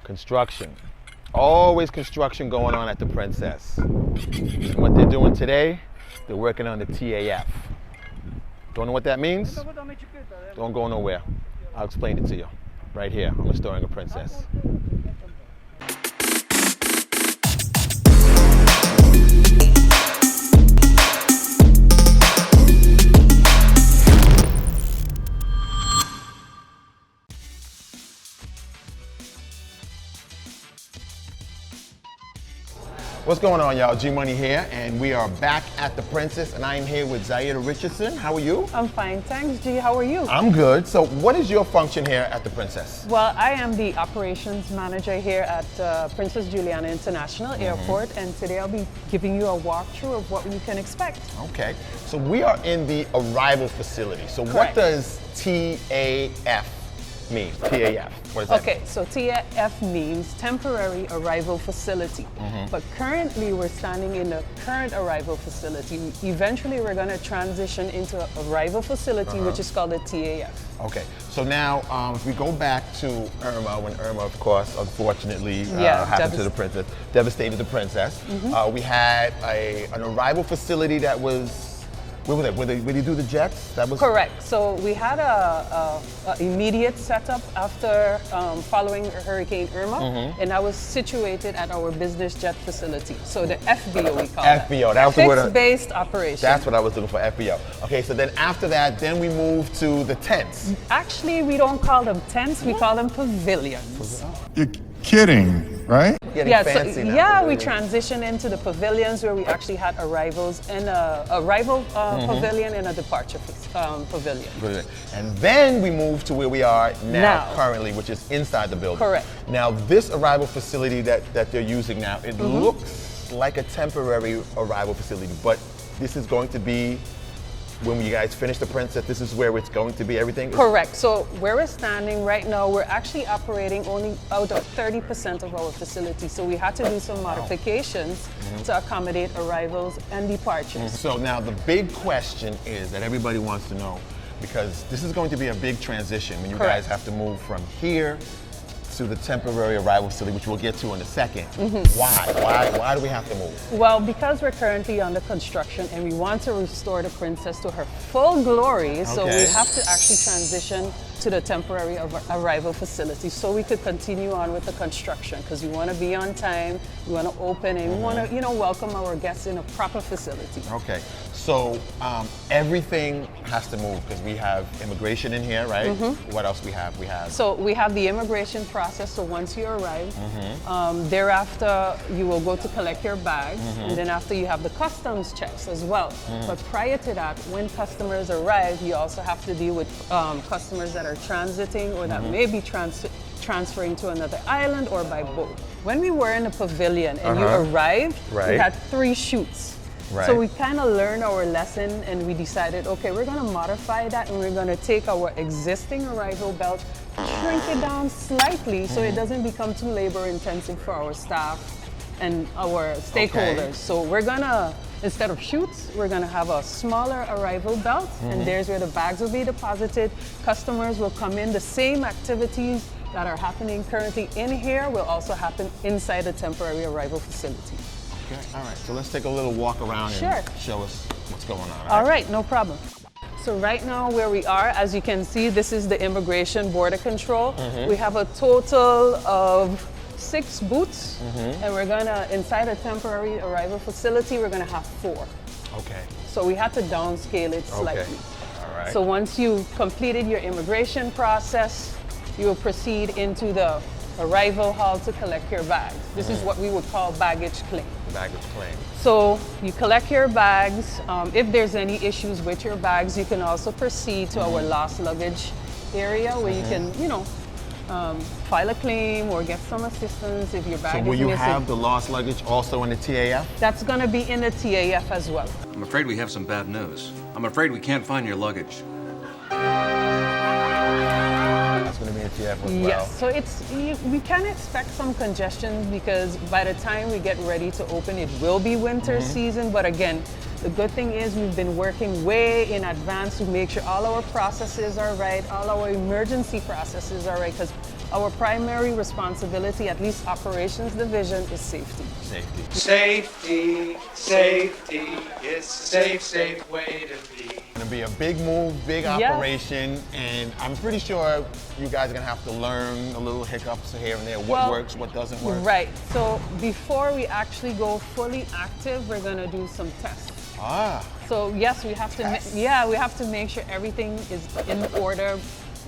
Construction. Always construction going on at the Princess. And what they're doing today, they're working on the T.A.F. Don't know what that means? Don't go nowhere. I'll explain it to you right here on Restoring a Princess. What's going on, y'all? G-Money here, and we are back at the Princess, and I am here with Zaida Richardson. How are you? I'm fine, thanks, G. How are you? I'm good. So what is your function here at the Princess? Well, I am the operations manager here at Princess Juliana International Airport, and today I'll be giving you a walkthrough of what you can expect. Okay, so we are in the arrival facility. So Correct. What does T.A.F. mean? T.A.F. What does that Okay, so T.A.F. means temporary arrival facility. But currently we're standing in the current arrival facility. Eventually we're going to transition into an arrival facility, which is called the T.A.F. Okay, so now if we go back to Irma, when Irma, of course, unfortunately happened to the Princess, devastated the Princess. We had an arrival facility that was, where was that? Where they do the jets? That was correct. So we had a immediate setup after following Hurricane Irma, and that was situated at our business jet facility. So the FBO, we call it. FBO, that was the word. Fixed-based operation. That's what I was looking for, FBO. Okay, so then after that, then we moved to the tents. Actually, we don't call them tents, we call them pavilions. You're kidding, right? We transitioned into the pavilions where we actually had arrivals and a arrival pavilion and a departure pavilion. Brilliant. And then we moved to where we are now currently, which is inside the building. Correct. Now this arrival facility that they're using now, it looks like a temporary arrival facility, but this is going to be, when you guys finish the Princess, this is where it's going to be, everything? Correct. So where we're standing right now, we're actually operating only out of 30% of our facility. So we had to do some modifications to accommodate arrivals and departures. So now the big question is that everybody wants to know, because this is going to be a big transition when you guys have to move from here to the temporary arrival facility, which we'll get to in a second. Why do we have to move? Well, because we're currently under construction and we want to restore the Princess to her full glory, so we have to actually transition to the temporary arrival facility so we could continue on with the construction, because we want to be on time, we want to open, and we want to, welcome our guests in a proper facility. Okay, so everything has to move because we have immigration in here, right? What else we have? So we have the immigration process. So once you arrive, thereafter you will go to collect your bags, and then after you have the customs checks as well. But prior to that, when customers arrive, you also have to deal with customers that are transiting or that may be transferring to another island or by boat. When we were in the pavilion and you arrived, we had 3 chutes. So we kind of learned our lesson and we decided, okay, we're going to modify that and we're going to take our existing arrival belt, shrink it down slightly so it doesn't become too labor intensive for our staff and our stakeholders. So we're going to, instead of chutes, we're going to have a smaller arrival belt, and there's where the bags will be deposited. Customers will come in. The same activities that are happening currently in here will also happen inside the temporary arrival facility. Okay, all right, so let's take a little walk around and show us what's going on. All right, no problem. So right now where we are, as you can see, this is the immigration border control. We have a total of 6 booths, and we're gonna, inside a temporary arrival facility, we're gonna have 4. Okay. So we had to downscale it slightly. Okay. All right. So once you've completed your immigration process, you will proceed into the arrival hall to collect your bags. This is what we would call baggage claim. Baggage claim. So you collect your bags. If there's any issues with your bags, you can also proceed to our lost luggage area where you can, file a claim or get some assistance if your bag is missing. So will you have the lost luggage also in the T.A.F.? That's going to be in the T.A.F. as well. I'm afraid we have some bad news. I'm afraid we can't find your luggage. That's going to be in the T.A.F. as well. Yes, so we can expect some congestion because by the time we get ready to open, it will be winter season. But again, the good thing is we've been working way in advance to make sure all our processes are right, all our emergency processes are right, because our primary responsibility, at least operations division, is safety. Safety. Safety, safety, it's a safe way to be. It's gonna be a big move, big Yes. operation, and I'm pretty sure you guys are gonna have to learn a little hiccups here and there, what Well, works, what doesn't work. Right. So before we actually go fully active, we're going to do some tests. Ah, So yes, we have to. We have to make sure everything is in order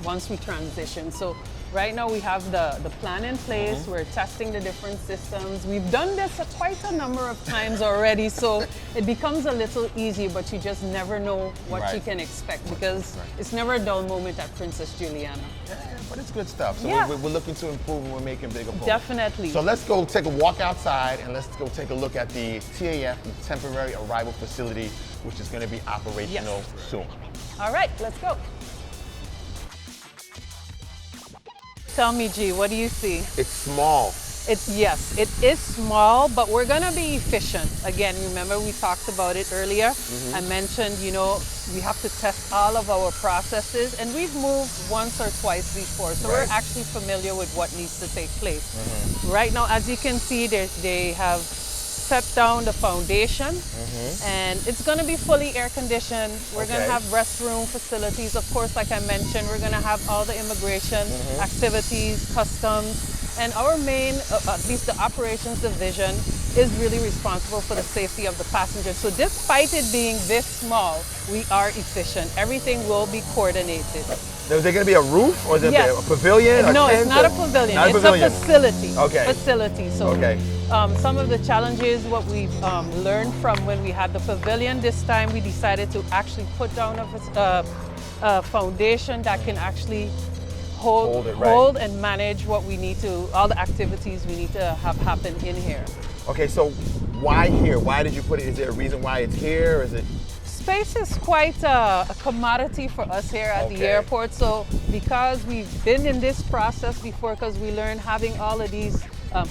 once we transition. So right now we have the plan in place. Mm-hmm. We're testing the different systems. We've done this quite a number of times already, so it becomes a little easier. But you just never know what you Right. can expect because Right. it's never a dull moment at Princess Juliana. yeah, but it's good stuff. So Yeah. we're looking to improve and we're making bigger progress. Definitely. So let's go take a walk outside and let's go take a look at the T.A.F, the temporary arrival facility, which is going to be operational soon. All right, let's go. Tell me, G, what do you see? It's small. Yes, it is small, but we're gonna be efficient. Again, remember we talked about it earlier. I mentioned, we have to test all of our processes, and we've moved once or twice before, so Right. we're actually familiar with what needs to take place. Right now, as you can see, they have set down the foundation, and it's gonna be fully air conditioned. We're gonna Okay. have restroom facilities. Of course, like I mentioned, we're gonna have all the immigration activities, customs, and our main, at least the operations division, is really responsible for the safety of the passengers. So despite it being this small, we are efficient. Everything will be coordinated. Is there going to be a roof or is it Yes. a pavilion? or No, it's tent, not a or- pavilion. Not a It's pavilion. a facility. Okay. Facility. So Okay. some of the challenges, what we've learned from when we had the pavilion, this time we decided to actually put down a foundation that can actually Hold it, right. hold and manage what we need to, all the activities we need to have happen in here. Okay, so why here? Why did you put it? Is there a reason why it's here? Is it? Space is quite a commodity for us here at the Okay. airport. So because we've been in this process before, because we learned having all of these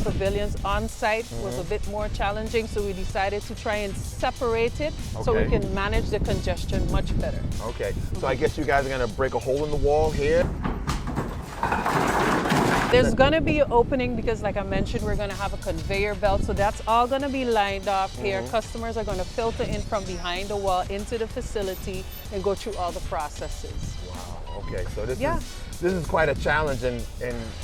pavilions on site was a bit more challenging. So we decided to try and separate it so we Okay. can manage the congestion much better. Okay, so I guess you guys are going to break a hole in the wall here. There's gonna be an opening because like I mentioned, we're gonna have a conveyor belt. So that's all gonna be lined off here. Customers are gonna filter in from behind the wall into the facility and go through all the processes. Wow. Okay, so Yeah. this is quite a challenge, and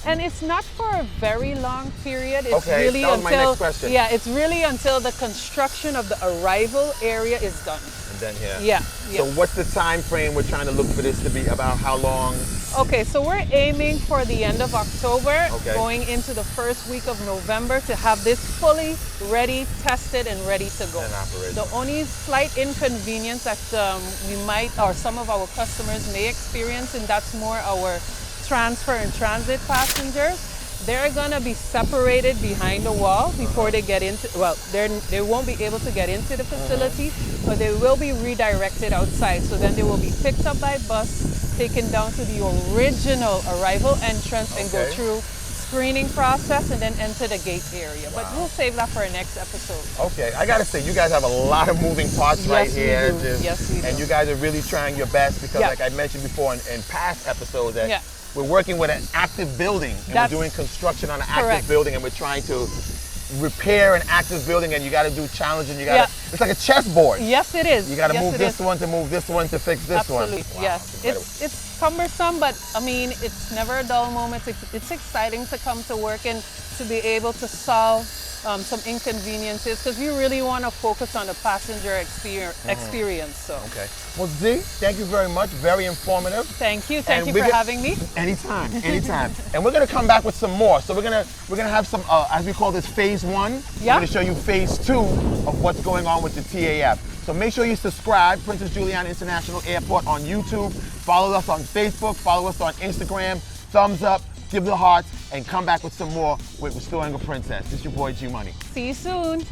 And it's not for a very long period. It's Okay, really that was my until next question. yeah, it's really until the construction of the arrival area is done. then here. Yeah. So yeah. what's the time frame we're trying to look for this to be? About how long? Okay, so we're aiming for the end of October, Okay. going into the first week of November to have this fully ready, tested, and ready to go. And operational. The only slight inconvenience that we might, or some of our customers may experience, and that's more our transfer and transit passengers. They're gonna be separated behind the wall before they get into, well, they won't be able to get into the facility, but they will be redirected outside. So then they will be picked up by bus, taken down to the original arrival entrance and go Okay. through screening process and then enter the gate area. But we'll save that for our next episode. Okay, I gotta say, you guys have a lot of moving parts right Yes, we here. do. Yes, we And do. you guys are really trying your best because, Yeah. like I mentioned before in past episodes, that Yeah. we're working with an active building and That's we're doing construction on an active correct. building, and we're trying to repair an active building, and you got to do challenging. You got to. Yeah. It's like a chessboard. Yes, it is. You got to Yes, move it this is. one to move this one to fix this Absolutely, one. Wow, yes. incredible. It's cumbersome, but I mean, it's never a dull moment. It's exciting to come to work and to be able to solve some inconveniences because we really want to focus on the passenger experience. So Okay. Well, Z, thank you very much. Very informative. thank you And for we're go- having me. Anytime, anytime. And we're gonna come back with some more. So we're gonna have some, as we call this, phase one. Yeah. We're gonna show you phase two of what's going on with the T.A.F. So make sure you subscribe, Princess Juliana International Airport on YouTube. Follow us on Facebook. Follow us on Instagram. Thumbs up, give the hearts, and come back with some more with Restoring a Princess. This is your boy G Money. See you soon.